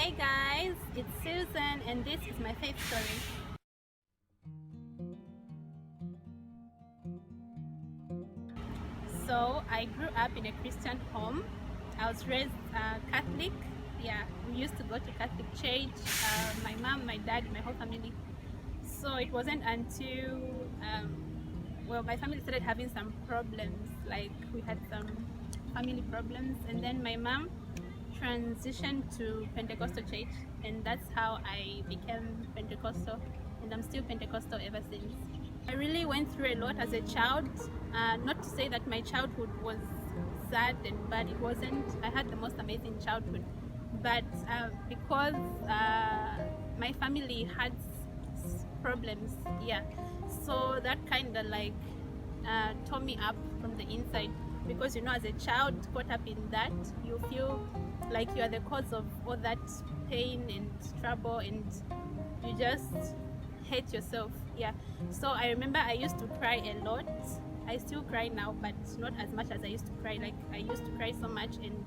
Hey guys, it's Susan and this is my faith story. So I grew up in a Christian home. I was raised Catholic. Yeah, we used to go to Catholic church. My mom, my dad, my whole family. So it wasn't until my family started having some problems. Like we had some family problems, and then my mom transitioned to Pentecostal church, and that's how I became Pentecostal, and I'm still Pentecostal ever since. I really went through a lot as a child. Not to say that my childhood was sad and bad, it wasn't. I had the most amazing childhood, but because my family had problems, yeah, so that kind of like tore me up from the inside, because as a child caught up in that, you feel like you are the cause of all that pain and trouble, and you just hate yourself. Yeah, so I remember I used to cry a lot. I still cry now, but not as much as I used to cry. Like I used to cry so much, and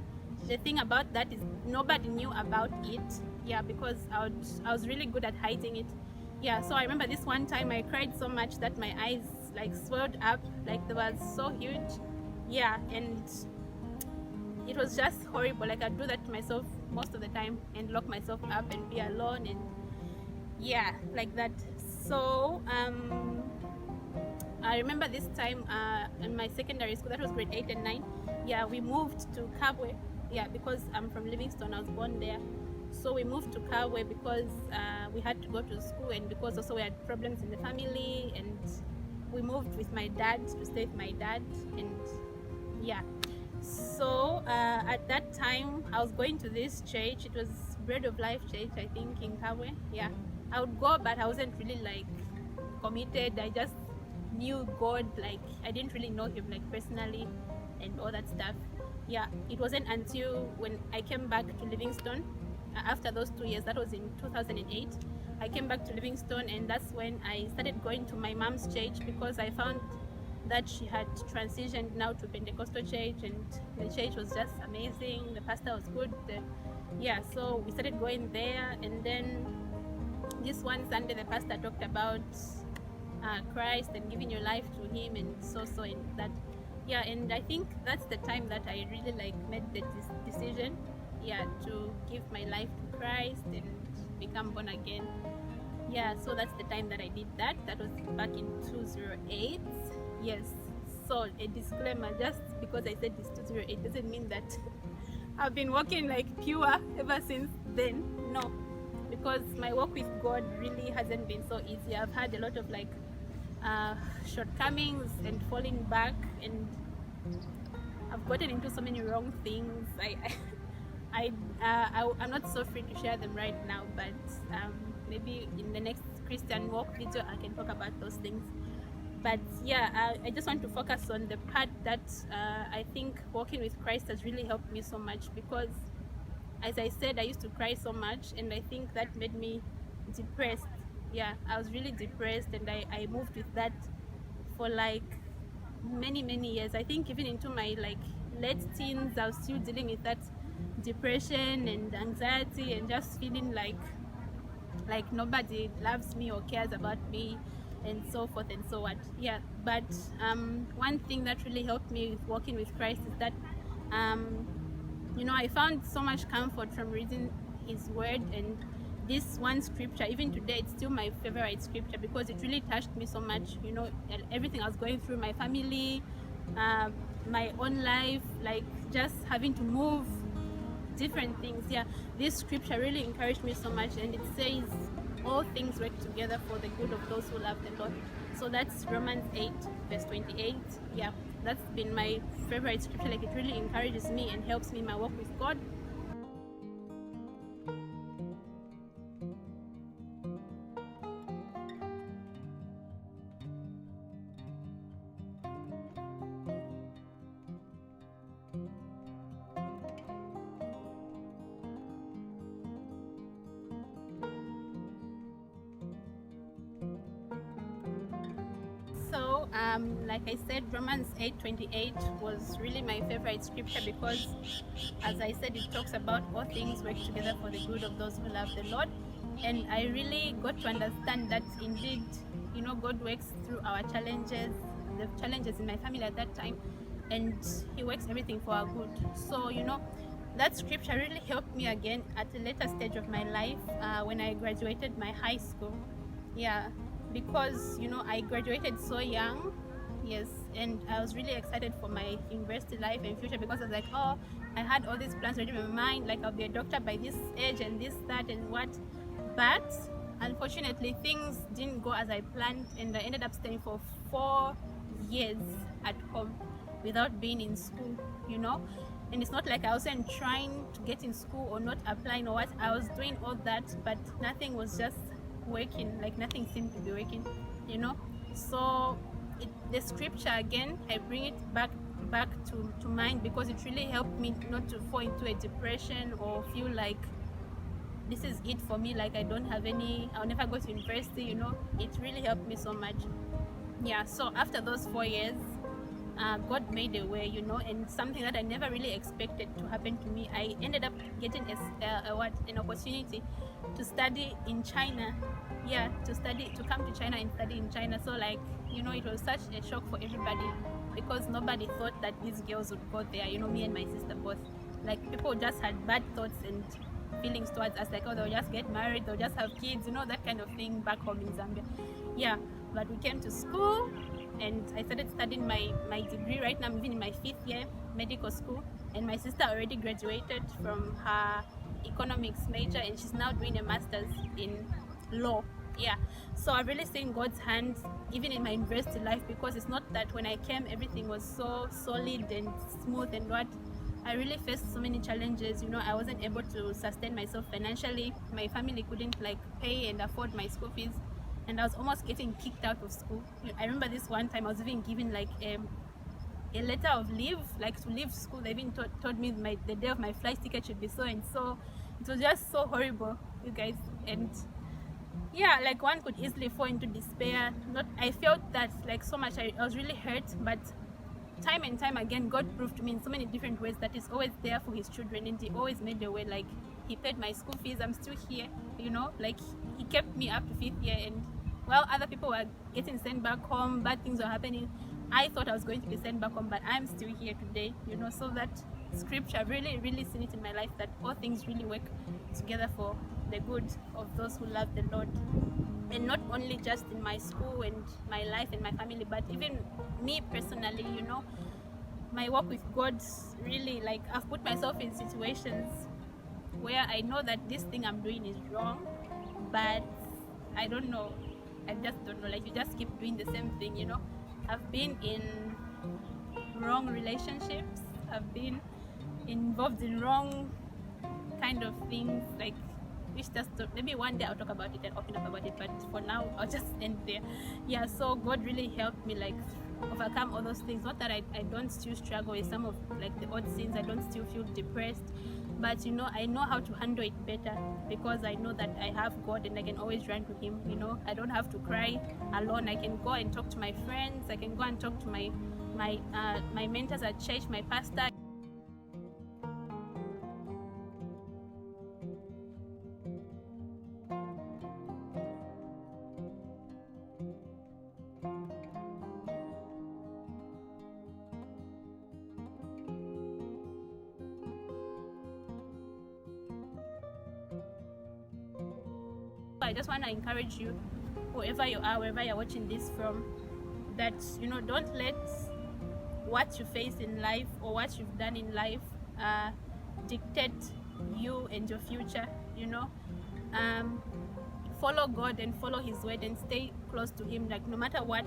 the thing about that is nobody knew about it. Yeah, because I was really good at hiding it. Yeah, so I remember this one time I cried so much that my eyes like swelled up, like they were so huge. Yeah, and it was just horrible. Like I'd do that to myself most of the time and lock myself up and be alone, and yeah, like that. So I remember this time in my secondary school, that was grade 8 and 9. Yeah, we moved to Kabwe. Yeah, because I'm from Livingston, I was born there. So we moved to Kabwe because we had to go to school, and because also we had problems in the family, and we moved with my dad to stay with my dad, and yeah. So at that time, I was going to this church. It was Bread of Life Church, I think, in Kabwe. Yeah, I would go, but I wasn't really like committed. I just knew God. Like I didn't really know Him like personally, and all that stuff. Yeah, it wasn't until when I came back to Livingston after those 2 years. That was in 2008. I came back to Livingston, and that's when I started going to my mom's church, because I found that she had transitioned now to Pentecostal church, and the church was just amazing. The pastor was good. Yeah, so we started going there, and then this one Sunday the pastor talked about Christ and giving your life to Him, and so and that. Yeah, and I think that's the time that I really like made the decision, yeah, to give my life to Christ and become born again. Yeah, so that's the time that I did that. That was back in 2008. Yes. So a disclaimer, just because I said it's 208 doesn't mean that I've been walking like pure ever since then. No, because my walk with God really hasn't been so easy. I've had a lot of like shortcomings and falling back, and I've gotten into so many wrong things. I'm not so free to share them right now, but maybe in the next Christian walk video I can talk about those things. But yeah, I just want to focus on the part that I think walking with Christ has really helped me so much, because as I said, I used to cry so much, and I think that made me depressed. Yeah, I was really depressed, and I moved with that for like many years. I think even into my like late teens I was still dealing with that depression and anxiety, and just feeling like nobody loves me or cares about me, and so forth and so on. Yeah, but one thing that really helped me with walking with Christ is that I found so much comfort from reading His Word, and this one scripture, even today, it's still my favorite scripture, because it really touched me so much. Everything I was going through, my family, my own life, like just having to move, different things. Yeah, this scripture really encouraged me so much, and it says all things work together for the good of those who love the Lord. So that's Romans 8 verse 28. Yeah, that's been my favorite scripture. Like it really encourages me and helps me in my walk with God. So Like I said, Romans 8:28 was really my favorite scripture because, as I said, it talks about all things work together for the good of those who love the Lord. And I really got to understand that indeed, God works through our challenges, the challenges in my family at that time, and He works everything for our good. So, that scripture really helped me again at a later stage of my life when I graduated my high school. Yeah, because I graduated so young. Yes, and I was really excited for my university life and future because I was like, oh, I had all these plans already in my mind, like I'll be a doctor by this age and this, that, and what. But unfortunately, things didn't go as I planned, and I ended up staying for 4 years at home without being in school, And it's not like I wasn't trying to get in school or not applying or what. I was doing all that, but nothing was just working. Like nothing seemed to be working, So the scripture again, I bring it back to mind because it really helped me not to fall into a depression or feel like this is it for me, like I'll never go to university, It really helped me so much. Yeah, so after those 4 years, God made a way, and something that I never really expected to happen to me. I ended up getting an opportunity to study in China. Yeah, to come to China and study in China. So it was such a shock for everybody because nobody thought that these girls would go there. Me and my sister both. Like people just had bad thoughts and feelings towards us, like, oh, they'll just get married, they'll just have kids, that kind of thing back home in Zambia. Yeah, but we came to school and I started studying my degree. Right now I'm even in my 5th year medical school, and my sister already graduated from her economics major and she's now doing a master's in law. Yeah, so I've really seen God's hand even in my university life, because it's not that when I came everything was so solid and smooth and what. I really faced so many challenges. I wasn't able to sustain myself financially. My family couldn't pay and afford my school fees, and I was almost getting kicked out of school. I remember this one time I was even given a letter of leave, to leave school. They even told me the day of my flight ticket should be so and so. It was just so horrible, you guys. And yeah, one could easily fall into despair. I felt that so much. I was really hurt, but time and time again, God proved to me in so many different ways that He's always there for His children, and He always made a way. He paid my school fees. I'm still here, He kept me up to 5th year, and while other people were getting sent back home, bad things were happening, I thought I was going to be sent back home, but I'm still here today, So that scripture, I've really, really seen it in my life, that all things really work together for the good of those who love the Lord. And not only just in my school and my life and my family, but even me personally, my work with God, really, I've put myself in situations where I know that this thing I'm doing is wrong, but I don't know. I just don't know. You just keep doing the same thing, I've been in wrong relationships. I've been involved in wrong kind of things, which just maybe one day I'll talk about it and open up about it, but for now I'll just end there. Yeah, so God really helped me overcome all those things. Not that I don't still struggle with some of the odd sins. I don't still feel depressed, but I know how to handle it better because I know that I have God and I can always run to Him. I don't have to cry alone. I can go and talk to my friends. I can go and talk to my mentors at church, my pastor. I just want to encourage you, whoever you are, wherever you're watching this from, that don't let what you face in life or what you've done in life dictate you and your future. Follow God and follow His word and stay close to Him. No matter what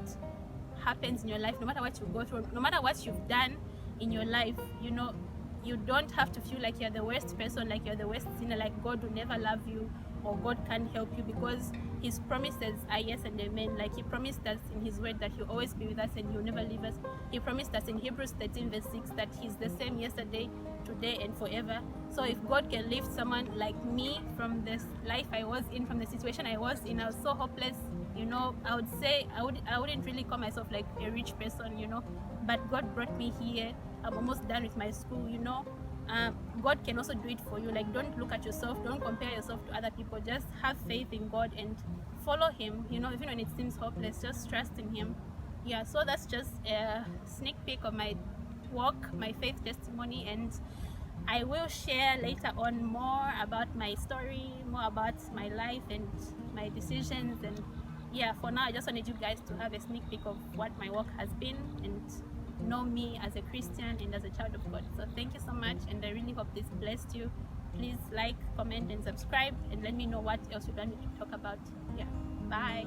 happens in your life, no matter what you go through, no matter what you've done in your life, you don't have to feel like you're the worst person, like you're the worst sinner, like God will never love you or God can't help you, because His promises are yes and amen. He promised us in His word that He'll always be with us and He'll never leave us. He promised us in Hebrews 13 verse 6 that He's the same yesterday, today, and forever. So if God can lift someone like me from this life I was in, from the situation I was in, I was so hopeless, You know, I wouldn't really call myself like a rich person, you know, but God brought me here. I'm almost done with my school, you know. God can also do it for you. Like, don't look at yourself, don't compare yourself to other people. Just have faith in God and follow Him. You know, even when it seems hopeless, just trust in Him. Yeah, so that's just a sneak peek of my walk, my faith testimony, and I will share later on more about my story, more about my life and my decisions. And yeah, for now, I just wanted you guys to have a sneak peek of what my work has been and know me as a Christian and as a child of God. So thank you so much, and I really hope this blessed you. Please like, comment, and subscribe, and let me know what else you'd like me to talk about. Yeah, bye.